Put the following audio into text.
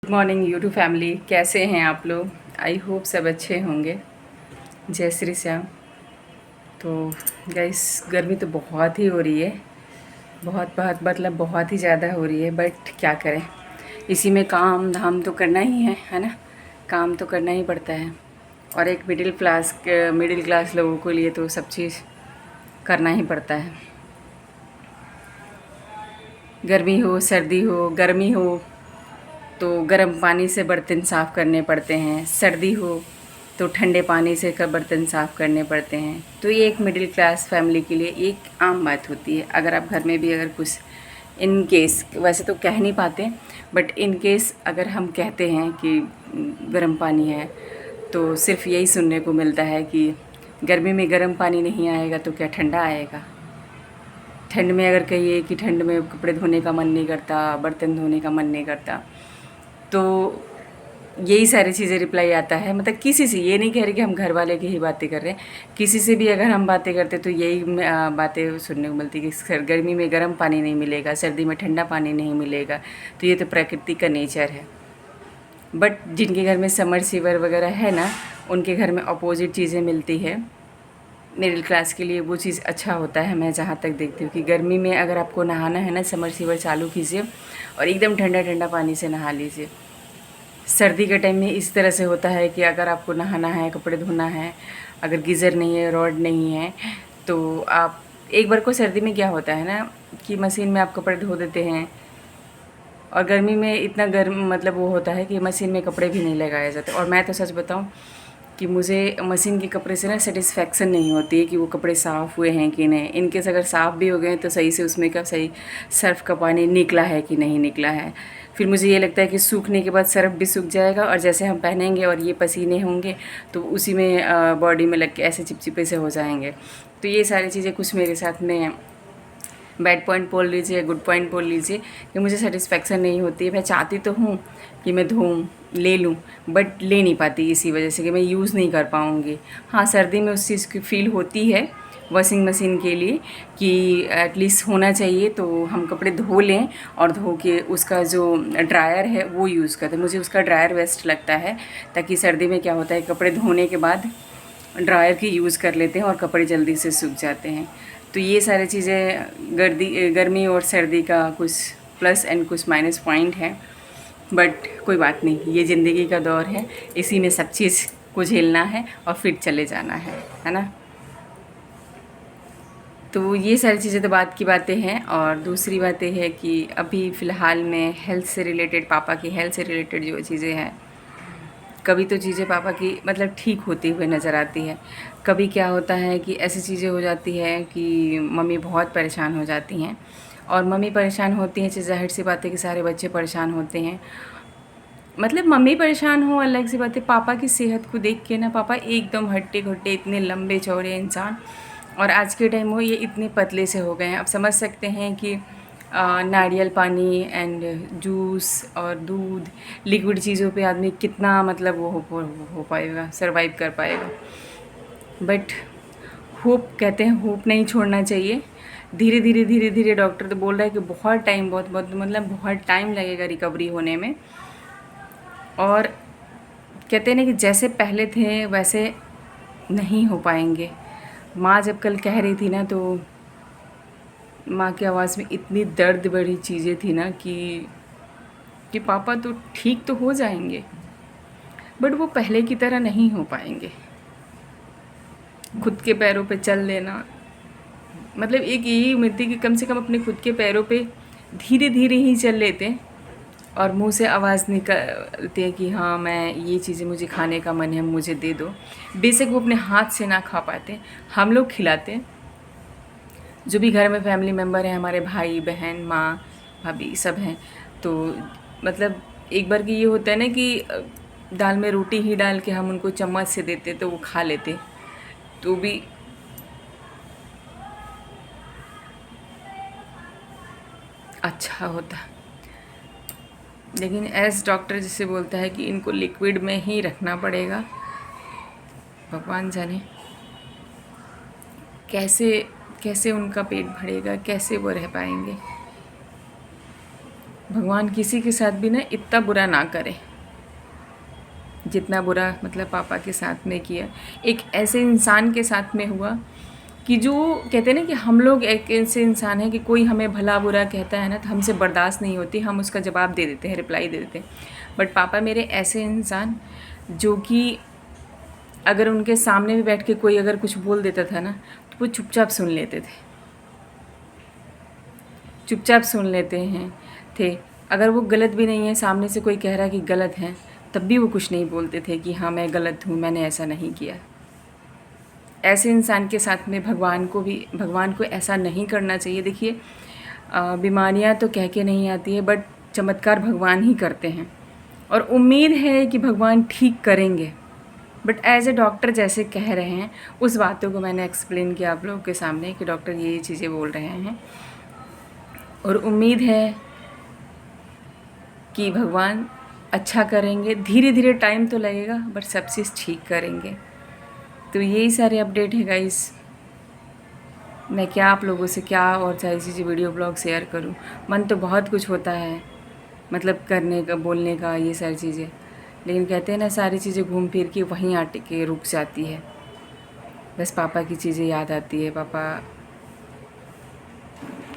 Good morning YouTube family, कैसे हैं आप लोग। आई होप सब अच्छे होंगे। जय श्री श्याम। तो गाइस, गर्मी तो बहुत ही हो रही है, बहुत बहुत मतलब बहुत ही ज़्यादा हो रही है। बट क्या करें, इसी में काम धाम तो करना ही है ना। काम तो करना ही पड़ता है। और एक मिडिल क्लास लोगों के लिए तो सब चीज़ करना ही पड़ता है। गर्मी हो, सर्दी हो, गर्मी हो तो गर्म पानी से बर्तन साफ़ करने पड़ते हैं, सर्दी हो तो ठंडे पानी से बर्तन साफ़ करने पड़ते हैं। तो ये एक मिडिल क्लास फैमिली के लिए एक आम बात होती है। अगर आप घर में भी अगर कुछ इन केस, वैसे तो कह नहीं पाते, बट इन केस अगर हम कहते हैं कि गर्म पानी है तो सिर्फ यही सुनने को मिलता है कि गर्मी में गर्म पानी नहीं आएगा तो क्या ठंडा आएगा। ठंड में अगर कहिए कि ठंड में कपड़े धोने का मन नहीं करता, बर्तन धोने का मन नहीं करता, तो यही सारी चीज़ें रिप्लाई आता है। मतलब किसी से, ये नहीं कह रहे कि हम घर वाले की ही बातें कर रहे हैं, किसी से भी अगर हम बातें करते तो यही बातें सुनने को मिलती कि गर्मी में गर्म पानी नहीं मिलेगा, सर्दी में ठंडा पानी नहीं मिलेगा। तो ये तो प्रकृति का नेचर है। बट जिनके घर में समरसीवर वगैरह है ना, उनके घर में अपोजिट चीज़ें मिलती है। मिडिल क्लास के लिए वो चीज़ अच्छा होता है। मैं जहाँ तक देखती हूँ कि गर्मी में अगर आपको नहाना है ना, समरसीवर चालू कीजिए और एकदम ठंडा ठंडा पानी से नहा लीजिए। सर्दी के टाइम में इस तरह से होता है कि अगर आपको नहाना है, कपड़े धोना है, अगर गीज़र नहीं है, रॉड नहीं है, तो आप एक बार को सर्दी में क्या होता है ना कि मशीन में आप कपड़े धो देते हैं। और गर्मी में इतना गर्म मतलब वो होता है कि मशीन में कपड़े भी नहीं लगाए जाते। और मैं तो सच बताऊँ कि मुझे मशीन के कपड़े से ना सेटिस्फेक्शन नहीं होती है कि वो कपड़े साफ़ हुए हैं कि नहीं। इनकेस अगर साफ़ भी हो गए तो सही से उसमें का सही सर्फ़ का पानी निकला है कि नहीं निकला है। फिर मुझे ये लगता है कि सूखने के बाद सर्फ़ भी सूख जाएगा और जैसे हम पहनेंगे और ये पसीने होंगे तो उसी में बॉडी में लग के ऐसे चिपचिपे से हो जाएंगे। तो ये सारी चीज़ें कुछ मेरे साथ में बैड पॉइंट बोल लीजिए, गुड पॉइंट बोल लीजिए, कि मुझे सेटिस्फेक्शन नहीं होती है। मैं चाहती तो हूँ कि मैं धोऊँ, ले लूँ, बट ले नहीं पाती इसी वजह से कि मैं यूज़ नहीं कर पाऊँगी। हाँ, सर्दी में उस चीज़ की फ़ील होती है वॉशिंग मशीन के लिए कि एटलीस्ट होना चाहिए तो हम कपड़े धो लें और धो के उसका जो ड्रायर है वो यूज़ करते हैं। मुझे उसका ड्रायर बेस्ट लगता है, ताकि सर्दी में क्या होता है कपड़े धोने के बाद ड्रायर की यूज़ कर लेते हैं और कपड़े जल्दी से सूख जाते हैं। तो ये सारी चीज़ें गर्मी और सर्दी का कुछ प्लस एंड कुछ माइनस पॉइंट है। बट कोई बात नहीं, ये ज़िंदगी का दौर है, इसी में सब चीज़ को झेलना है और फिर चले जाना है ना। तो ये सारी चीज़ें तो बात की बातें हैं। और दूसरी बातें है कि अभी फ़िलहाल में हेल्थ से रिलेटेड, पापा की हेल्थ से रिलेटेड जो चीज़ें हैं, कभी तो चीज़ें पापा की मतलब ठीक होती हुई नज़र आती है, कभी क्या होता है कि ऐसी चीज़ें हो जाती है कि मम्मी बहुत परेशान हो जाती हैं। और मम्मी परेशान होती हैं, ज़ाहिर सी बात है कि सारे बच्चे परेशान होते हैं। मतलब मम्मी परेशान हो अलग सी बात है, पापा की सेहत को देख के ना, पापा एकदम हट्टे-कट्टे, इतने लंबे चौड़े इंसान, और आज के टाइम में ये इतने पतले से हो गए हैं। आप समझ सकते हैं कि नारियल पानी एंड जूस और दूध, लिक्विड चीज़ों पे आदमी कितना मतलब वो हो पाएगा, सर्वाइव कर पाएगा। बट होप, कहते हैं होप नहीं छोड़ना चाहिए। धीरे धीरे धीरे धीरे डॉक्टर तो बोल रहा है कि बहुत टाइम, बहुत बहुत मतलब बहुत टाइम लगेगा रिकवरी होने में। और कहते हैं ना कि जैसे पहले थे वैसे नहीं हो पाएंगे। माँ जब कल कह रही थी ना, तो माँ की आवाज़ में इतनी दर्द भरी चीज़ें थी ना कि पापा तो ठीक तो हो जाएंगे, बट वो पहले की तरह नहीं हो पाएंगे। खुद के पैरों पे चल लेना, मतलब एक यही उम्मीद थी कि कम से कम अपने खुद के पैरों पे धीरे धीरे ही चल लेते और मुंह से आवाज़ निकलती है कि हाँ, मैं ये चीज़ें मुझे खाने का मन है, मुझे दे दो। बेशक वो अपने हाथ से ना खा पाते, हम लोग खिलाते। जो भी घर में फैमिली मेम्बर हैं, हमारे भाई बहन, माँ, भाभी सब हैं, तो मतलब एक बार की ये होता है ना कि दाल में रोटी ही डाल के हम उनको चम्मच से देते तो वो खा लेते, तो भी अच्छा होता। लेकिन एज डॉक्टर जिसे बोलता है कि इनको लिक्विड में ही रखना पड़ेगा, भगवान जाने कैसे कैसे उनका पेट भरेगा, कैसे वो रह पाएंगे। भगवान किसी के साथ भी ना इतना बुरा ना करे जितना बुरा मतलब पापा के साथ में किया। एक ऐसे इंसान के साथ में हुआ कि जो कहते हैं ना कि हम लोग एक ऐसे इंसान हैं कि कोई हमें भला बुरा कहता है ना तो हमसे बर्दाश्त नहीं होती, हम उसका जवाब दे देते हैं, रिप्लाई दे देते हैं। बट पापा मेरे ऐसे इंसान जो कि अगर उनके सामने भी बैठ के कोई अगर कुछ बोल देता था ना तो वो चुपचाप सुन लेते थे, चुपचाप सुन लेते हैं थे। अगर वो गलत भी नहीं है, सामने से कोई कह रहा है कि गलत है, तब भी वो कुछ नहीं बोलते थे कि हाँ मैं गलत हूँ, मैंने ऐसा नहीं किया। ऐसे इंसान के साथ में भगवान को ऐसा नहीं करना चाहिए। देखिए बीमारियाँ तो कह के नहीं आती है, बट चमत्कार भगवान ही करते हैं और उम्मीद है कि भगवान ठीक करेंगे। बट एज ए डॉक्टर जैसे कह रहे हैं उस बातों को मैंने एक्सप्लेन किया आप लोगों के सामने कि डॉक्टर ये चीज़ें बोल रहे हैं और उम्मीद है कि भगवान अच्छा करेंगे। धीरे धीरे टाइम तो लगेगा बट सब चीज़ ठीक करेंगे। तो यही सारे अपडेट है गाइस। मैं क्या आप लोगों से क्या और सारी चीज़ें वीडियो ब्लॉग शेयर करूं। मन तो बहुत कुछ होता है मतलब करने का, बोलने का, ये सारी चीज़ें, लेकिन कहते हैं ना सारी चीज़ें घूम फिर के वहीं आके रुक जाती है। बस पापा की चीज़ें याद आती है। पापा